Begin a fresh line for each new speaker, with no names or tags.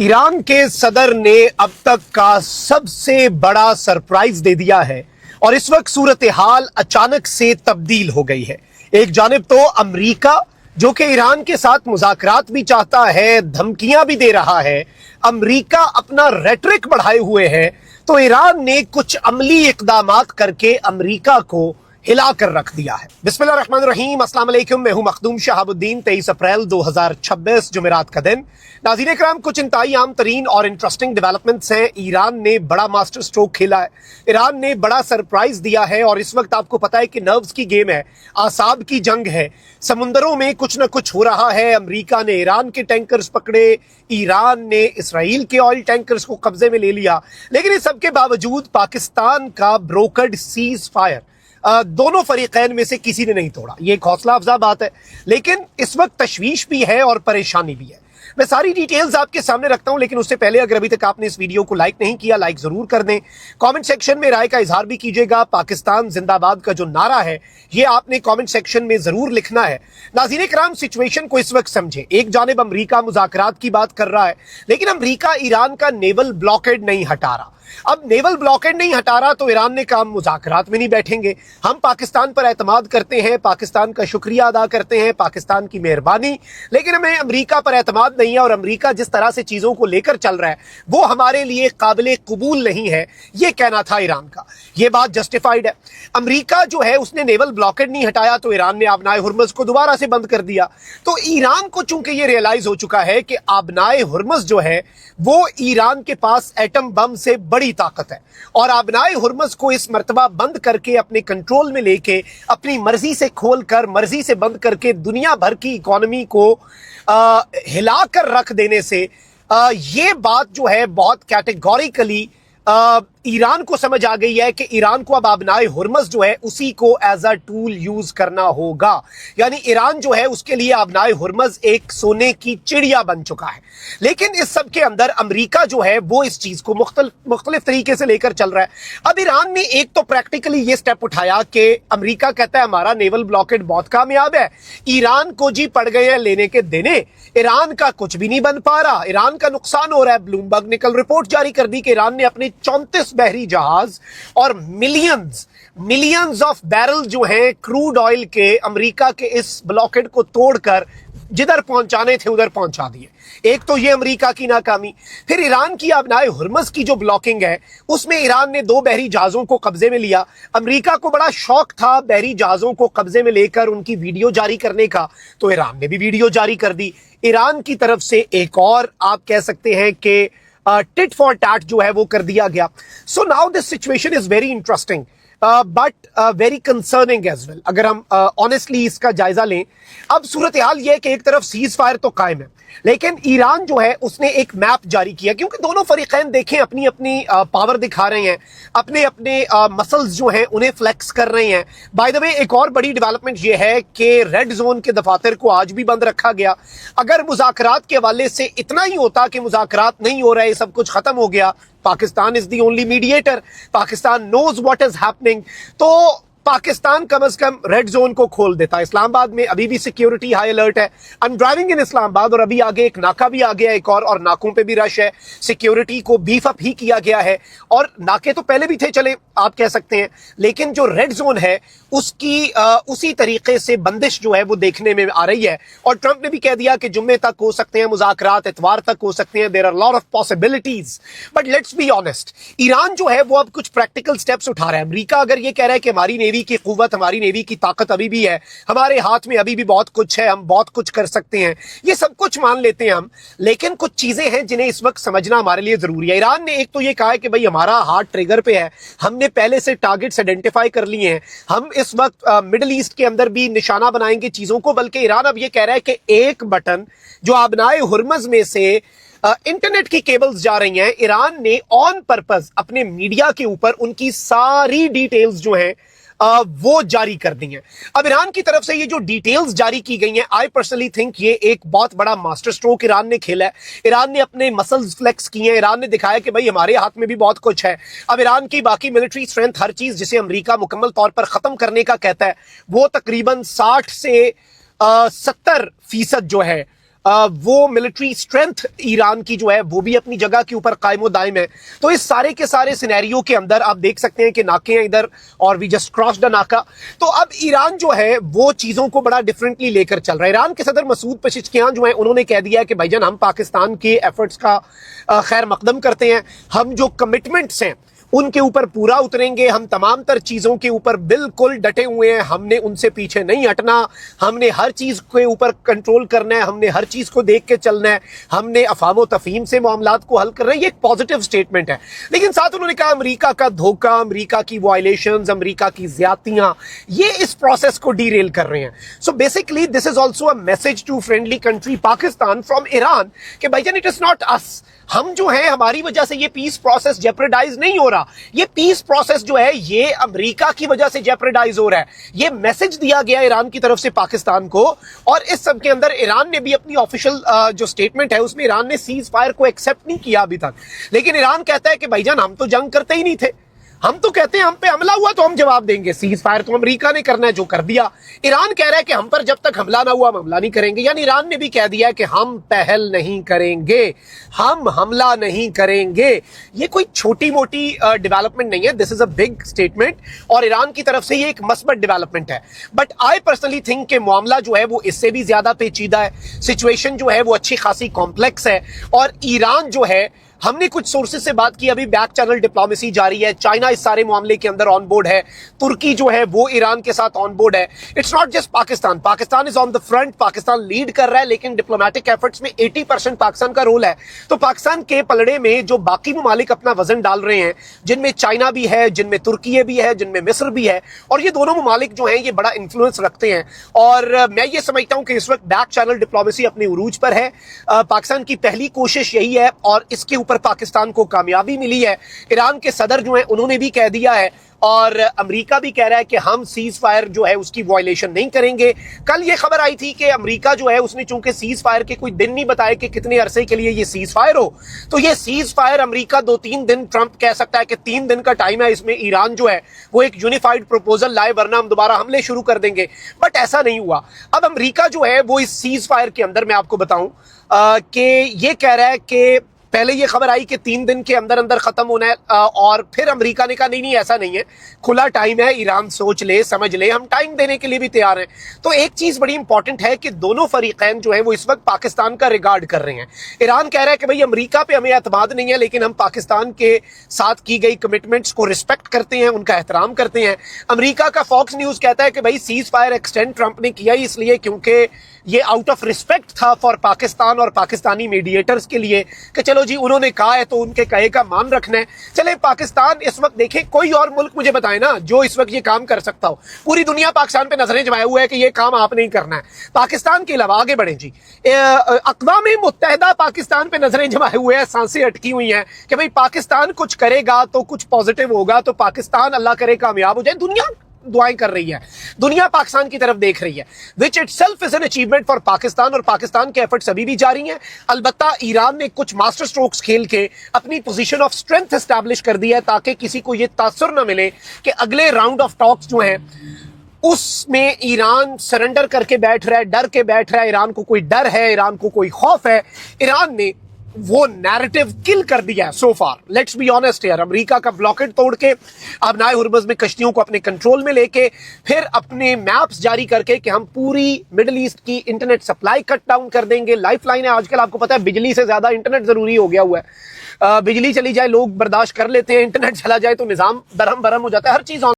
Iran के सदर ने अब तक का सबसे बड़ा सरप्राइज दे दिया है और इस वक्त सूरत हाल अचानक से तब्दील हो गई है। एक जानिब तो अमेरिका जो कि ईरान के साथ मुज़ाकरात भी चाहता है, धमकियां भी दे रहा है, अमेरिका अपना रेटरिक बढ़ाए हुए है, तो ईरान ने कुछ अमली इक़दामात करके अमेरिका को हिला कर रख दिया है। बिस्मिल्लाहिर्रहमानिर्रहीम, अस्सलाम वालेकुम, मैं हूं मखदूम शहाबुद्दीन। 23 अप्रैल 2026 जुमेरात का दिन। नाज़रीन इकराम, कुछ इंतहाई आम तरीन और इंटरेस्टिंग डेवलपमेंट्स हैं। ईरान ने बड़ा मास्टर स्ट्रोक खेला है, ईरान ने बड़ा सरप्राइज दिया है और इस वक्त आपको पता है कि नर्व्स की गेम है, आसाब की जंग है, समुंदरों में कुछ ना कुछ हो रहा है। अमेरिका ने ईरान के टैंकर्स पकड़े, ईरान ने इसराइल के ऑयल टैंकर्स को कब्जे में ले लिया, लेकिन इस सब के बावजूद पाकिस्तान का ब्रोकर्ड सीज फायर दोनों फरीकैन में से किसी ने नहीं तोड़ा। ये एक हौसला अफजा बात है, लेकिन इस वक्त तशवीश भी है और परेशानी भी है। मैं सारी डिटेल्स आपके सामने रखता हूं, लेकिन उससे पहले अगर अभी तक आपने इस वीडियो को लाइक नहीं किया, लाइक जरूर कर दें। कमेंट सेक्शन में राय का इजहार भी कीजिएगा। पाकिस्तान जिंदाबाद का जो नारा है ये आपने कमेंट सेक्शन में जरूर लिखना है। नाज़रीन इकराम, सिचुएशन को इस वक्त समझे। एक जानिब अमेरिका मुज़ाकरात की बात कर रहा है, लेकिन अमेरिका ईरान का नेवल ब्लॉकेड नहीं हटा रहा। अब नेवल ब्लॉकेड नहीं हटा रहा तो ईरान ने कहा मुज़ाकरात में नहीं बैठेंगे। हम पाकिस्तान पर एतमाद करते हैं, पाकिस्तान का शुक्रिया अदा करते हैं, पाकिस्तान की मेहरबानी, लेकिन हमें अमेरिका पर एतमाद नहीं है और अमेरिका जिस तरह से चीजों को लेकर चल रहा है वो हमारे लिए काबिले कबूल नहीं है। ये कहना था ईरान का, ये बात जस्टिफाइड है। अमेरिका जो है उसने नेवल ब्लॉकेड नहीं हटाया तो ईरान ने आबनाए हुर्मुज़ को दोबारा से बंद कर दिया। तो ईरान को चूंकि ये रियलाइज हो चुका है कि आबनाए हुर्मुज़ जो है वो ईरान के पास एटम बम से बड़ी ताकत है और आबनाए हुर्मुज़ को इस मर्तबा बंद करके अपने कंट्रोल में लेके अपनी मर्जी से खोल कर मर्जी से बंद करके दुनिया भर की इकोनॉमी को हिलाकर रख देने से ये बात जो है बहुत कैटेगोरिकली ईरान को समझ आ गई है कि ईरान को अब आबनाए हुर्मुज़ जो है उसी को एज अ टूल यूज करना होगा। यानी ईरान जो है उसके लिए आबनाए हुर्मुज़ एक सोने की चिड़िया बन चुका है। लेकिन इस सब के अंदर अमेरिका जो है वो इस चीज को मुख्तलिफ तरीके से लेकर चल रहा है। अब ईरान ने एक तो प्रैक्टिकली ये स्टेप उठाया कि अमेरिका कहता है हमारा नेवल ब्लॉकेड बहुत कामयाब है, ईरान को जी पड़ गए हैं लेने के देने, ईरान का कुछ भी नहीं बन पा रहा, ईरान का नुकसान हो रहा है। ब्लूमबर्ग ने कल रिपोर्ट जारी कर दी कि ईरान ने अपने 34 बहरी जहाज और मिलियंस ऑफ बैरल जो हैं क्रूड ऑयल के अमेरिका के इस ब्लॉकेड को तोड़कर जिधर पहुंचाने थे उधर पहुंचा दिए। एक तो ये अमेरिका की नाकामी। फिर ईरान की आबनाए हुर्मुज़ की जो ब्लॉकिंग है उसमें ईरान ने 2 बहरी जहाजों को कब्जे में लिया। अमेरिका को बड़ा शौक था बहरी जहाजों को कब्जे में लेकर उनकी वीडियो जारी करने का, तो ईरान ने भी वीडियो जारी कर दी। ईरान की तरफ से एक और आप कह सकते हैं कि टिट फॉर टैट जो है वो कर दिया गया। So now this situation is very interesting but very concerning as well. अगर हम ऑनेस्टली इसका जायजा लें, अब सूरत हाल ये है कि एक तरफ सीज फायर तो कायम है, लेकिन ईरान जो है उसने एक मैप जारी किया, क्योंकि दोनों फरीकैन देखें अपनी अपनी पावर दिखा रहे हैं, अपने अपने मसल्स जो हैं उन्हें फ्लेक्स कर रहे हैं। बाय द वे एक और बड़ी डेवलपमेंट ये है कि रेड जोन के दफातर को आज भी बंद रखा गया। अगर मुज़ाकरात के हवाले से इतना ही होता कि मुज़ाकरात नहीं हो रहे, सब कुछ खत्म हो गया, Pakistan is the only mediator, Pakistan knows what is happening, तो पाकिस्तान कम से कम रेड जोन को खोल देता। इस्लामाबाद में अभी भी सिक्योरिटी हाई अलर्ट है। I am driving in Islamabad और अभी आगे एक नाका भी आ गया एक और नाकों पे भी रश है। सिक्योरिटी को बीफ अप ही किया गया है और नाके तो पहले भी थे, चले आप कह सकते हैं, लेकिन जो रेड जोन है उसकी उसी तरीके से बंदिश जो है वो देखने में आ रही है। और ट्रंप ने भी कह दिया कि जुम्मे तक हो सकते हैं मुज़ाकरात, इतवार तक हो सकते हैं, there are lot of possibilities. But let's be honest, Iran जो है वो अब कुछ प्रैक्टिकल स्टेप्स उठा रहा है। अमेरिका अगर ये कह रहा है कि हमारी नेवी की कुव्वत, हमारी नेवी की ताकत अभी भी है, हमारे हाथ में अभी भी बहुत कुछ है, हम बहुत कुछ कर सकते हैं, ये सब कुछ मान लेते हैं हम, लेकिन कुछ चीजें हैं जिन्हें इस वक्त समझना हमारे लिए जरूरी है। ईरान ने एक तो ये कहा है कि भाई हमारा हाथ ट्रिगर पे है, हमने पहले से टारगेट्स आइडेंटिफाई कर लिए हैं, हम इस वक्त मिडिल ईस्ट के अंदर भी निशाना बनाएंगे चीजों को। बल्कि ईरान अब ये कह रहा है कि एक बटन जो आबनाए हुर्मुज़ में से इंटरनेट की केबल्स जा रही हैं, ईरान ने ऑन पर्पस अपने मीडिया के ऊपर उनकी सारी डिटेल्स जो हैं वो जारी कर दी हैं। अब ईरान की तरफ से ये जो डिटेल्स जारी की गई हैं, आई पर्सनली थिंक ये एक बहुत बड़ा मास्टर स्ट्रोक ईरान ने खेला है। ईरान ने अपने मसल्स फ्लेक्स किए हैं, ईरान ने दिखाया कि भाई हमारे हाथ में भी बहुत कुछ है। अब ईरान की बाकी मिलिट्री स्ट्रेंथ, हर चीज जिसे अमेरिका मुकम्मल तौर पर खत्म करने का कहता है, वो तकरीबन 60 से 70% जो है वो मिलिट्री स्ट्रेंथ ईरान की जो है वो भी अपनी जगह के ऊपर कायम दायम है। तो इस सारे के सारे सिनेरियो के अंदर आप देख सकते हैं कि नाके हैं इधर और वी जस्ट क्रॉस्ड अ नाका। तो अब ईरान जो है वो चीजों को बड़ा डिफरेंटली लेकर चल रहा है। ईरान के सदर मसूद पेज़ेश्कियान जो है उन्होंने कह दिया कि भाईजान हम पाकिस्तान के एफर्ट्स का खैर मकदम करते हैं, हम जो कमिटमेंट्स हैं उनके ऊपर पूरा उतरेंगे, हम तमाम तर चीजों के ऊपर बिल्कुल डटे हुए हैं, हमने उनसे पीछे नहीं हटना, हमने हर चीज के ऊपर कंट्रोल करना है, हमने हर चीज को देख के चलना है, हमने अफाम व तफहीम से मामलात को हल करना है। ये एक पॉजिटिव स्टेटमेंट है। लेकिन साथ उन्होंने कहा अमेरिका का धोखा, अमेरिका की वायलेशंस, अमेरिका की ज्यादतियां ये इस प्रोसेस को डीरेल कर रहे हैं। So basically this is also a message to friendly country Pakistan from Iran कि भाईजान इट इज नॉट अस, हम जो है हमारी वजह से ये पीस प्रोसेस जेपरडाइज नहीं हो रहा, ये पीस प्रोसेस जो है ये अमेरिका की वजह से जेपरडाइज हो रहा है। ये मैसेज दिया गया ईरान की तरफ से पाकिस्तान को। और इस सब के अंदर ईरान ने भी अपनी ऑफिशियल जो स्टेटमेंट है उसमें ईरान ने सीज फायर को एक्सेप्ट नहीं किया अभी तक। लेकिन ईरान कहता है कि भाईजान हम तो जंग करते ही नहीं थे, हम तो कहते हैं हम पे हमला हुआ तो हम जवाब देंगे, सीज फायर तो अमेरिका ने करना है जो कर दिया। ईरान कह रहा है कि हम पर जब तक हमला ना हुआ हम हमला नहीं करेंगे। यानी ईरान ने भी कह दिया है कि हम पहल नहीं करेंगे, हम हमला नहीं करेंगे। ये कोई छोटी मोटी डेवलपमेंट नहीं है, this is a big statement और ईरान की तरफ से ये एक मस्बत डेवलपमेंट है। बट आई पर्सनली थिंक कि मामला जो है वो इससे भी ज्यादा पेचीदा है, सिचुएशन जो है वो अच्छी खासी कॉम्प्लेक्स है। और ईरान जो है, हमने कुछ सोर्सेज से बात की, अभी बैक चैनल डिप्लोमेसी जारी है, चाइना इस सारे मामले के अंदर ऑन बोर्ड है, तुर्की जो है वो ईरान के साथ ऑन बोर्ड है। It's not just Pakistan, Pakistan is on the front, Pakistan lead कर रहा है, लेकिन डिप्लोमेटिक एफर्ट्स में 80% पाकिस्तान का रोल है। तो पाकिस्तान के पलड़े में जो बाकी ममालिक अपना वजन डाल रहे हैं, जिनमें चाइना भी है, जिनमें तुर्की भी है, जिनमें मिस्र भी है, और ये दोनों ममालिक जो हैं ये बड़ा इन्फ्लुएंस रखते हैं। और मैं ये समझता हूं कि इस वक्त बैक चैनल डिप्लोमेसी अपने उरूज पर है। पाकिस्तान की पहली कोशिश यही है और इसके ऊपर पाकिस्तान को कामयाबी मिली है। ईरान के सदर जो हैं उन्होंने भी कह दिया है और अमेरिका भी कह रहा है कि हम सीज फायर जो है उसकी वायलेशन नहीं करेंगे। कल ये खबर आई थी कि अमेरिका जो है उसने चूंकि सीज फायर के कोई दिन नहीं बताए कि कितने अरसे के लिए ये सीज फायर हो, तो ये सीज फायर अमेरिका 2-3 दिन, ट्रंप कह सकता है कि 3 दिन का टाइम है, इसमें ईरान जो है वो एक यूनिफाइड प्रपोजल लाए वरना हम दोबारा हमले शुरू कर देंगे। बट ऐसा नहीं हुआ। अब अमेरिका जो है वो इस सीज फायर के अंदर मैं आपको बताऊं कि ये कह रहा है कि पहले ये खबर आई कि 3 दिन के अंदर अंदर खत्म होना है और फिर अमेरिका ने कहा नहीं नहीं ऐसा नहीं है, खुला टाइम है, ईरान सोच ले समझ ले, हम टाइम देने के लिए भी तैयार हैं। तो एक चीज बड़ी इंपॉर्टेंट है कि दोनों फरीकैन जो है वो इस वक्त पाकिस्तान का रिगार्ड कर रहे हैं। ईरान कह रहा है कि भाई अमेरिका पे हमें एतमाद नहीं है, लेकिन हम पाकिस्तान के साथ की गई कमिटमेंट्स को रिस्पेक्ट करते हैं, उनका एहतराम करते हैं। अमेरिका का फॉक्स न्यूज कहता है कि भाई सीज फायर एक्सटेंड ट्रंप ने किया ही इसलिए क्योंकि ये आउट ऑफ रिस्पेक्ट था फॉर पाकिस्तान और पाकिस्तानी मीडिएटर्स के लिए कि चलो जी उन्होंने कहा है तो उनके कहे का मान रखना है। चले पाकिस्तान इस वक्त देखें, कोई और मुल्क मुझे बताए ना जो इस वक्त ये काम कर सकता हो। पूरी दुनिया पाकिस्तान पे नजरें जमाए हुए है कि ये काम आप नहीं करना है। पाकिस्तान के अलावा आगे बढ़े जी, अक़वाम मुत्तहिदा पाकिस्तान पे नजरें जमाए हुए हैं, सांसें अटकी हुई हैं कि भाई पाकिस्तान कुछ करेगा तो कुछ पॉजिटिव होगा, तो पाकिस्तान अल्लाह करे कामयाब हो जाए। दुनिया दुआएं कर रही है, दुनिया पाकिस्तान की तरफ देख रही है, which itself is an achievement for Pakistan. और पाकिस्तान के एफर्ट्स अभी भी जारी हैं। अलबत्ता ईरान ने कुछ मास्टर स्ट्रोक्स खेल के अपनी पोजीशन ऑफ स्ट्रेंथ एस्टैब्लिश कर दी है ताकि किसी को यह तासुर न मिले कि अगले राउंड ऑफ टॉक्स जो हैं उसमें ईरान सरेंडर करके बैठ रहा है, डर के बैठ रहा है, ईरान को कोई डर है, ईरान को कोई खौफ है। ईरान ने वो नैरेटिव किल कर दिया है सो फार, लेट्स बी ऑनेस्ट यार। अमेरिका का ब्लॉकेट तोड़ के अबनाए हुर्मुज़ में कश्तियों को अपने कंट्रोल में लेके फिर अपने मैप्स जारी करके कि हम पूरी मिडिल ईस्ट की इंटरनेट सप्लाई कट डाउन कर देंगे। लाइफ लाइन है, आजकल आपको पता है बिजली से ज्यादा इंटरनेट जरूरी हो गया हुआ है। बिजली चली जाए लोग बर्दाश्त कर लेते हैं, इंटरनेट चला जाए तो निजाम दरहम बरहम हो जाता है, हर चीज